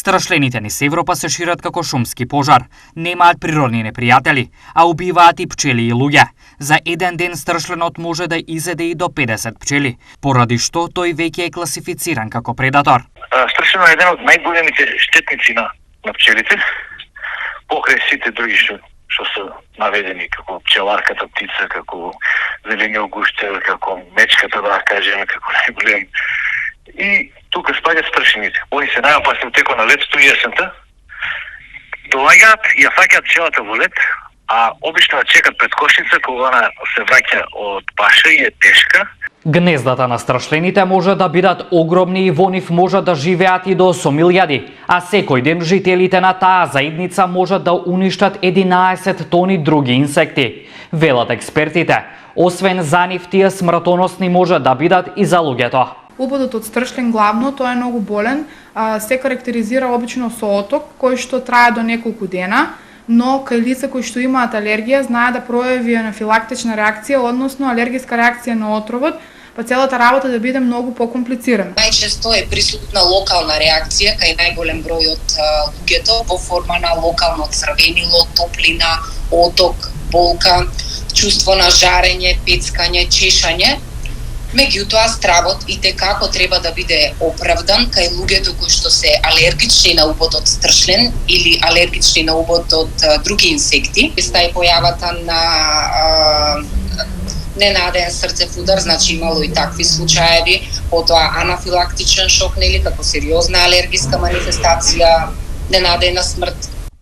Страшлените низ Европа се шират како шумски пожар. Немаат природни непријатели, а убиваат и пчели и луѓе. За еден ден страшленот може да изеде и до 50 пчели, поради што тој веќе е класифициран како предатор. Страшленот е еден од најголемите штетници на пчелите, покрај сите други што се наведени, како пчеларката птица, како зелениот гуштер, како мечката, да кажеме, како најголем. И тука спаѓаат страшлените. Они се најопасни во текот на летото и есента. Доаѓаат и ја фаќаат пчелата во лет, а обично ја чекат пред кошница кога она се враќа од паша и е тешка. Гнездата на страшлените може да бидат огромни и во нив може да живеат и до 8.000, а секој ден жителите на таа заедница можат да уништат 11 тони други инсекти. Велат експертите, освен за нив тие смртоносни може да бидат и за луѓето. Убодот од страшлен главно, тој е многу болен, се карактеризира обично со оток, кој што трае до неколку дена, но кај лица кои што имаат алергија знаат да пројави анафилактична реакција, односно алергиска реакција на отровот, па целата работа да биде многу покомплицирана. Најчесто е присутна локална реакција кај најголем број од луѓето во форма на локално црвенило, топлина, оток, болка, чувство на жарење, пецкање, чешање. Меѓутоа, стравот и како треба да биде оправдан кај луѓето кои што се алергични на убод од страшлен или алергични на убод од други инсекти. Ста и појавата на ненаден срцев удар, значи имало и такви случаеви, потоа анафилактичен шок, нели, како сериозна алергиска манифестација, ненадена смрт,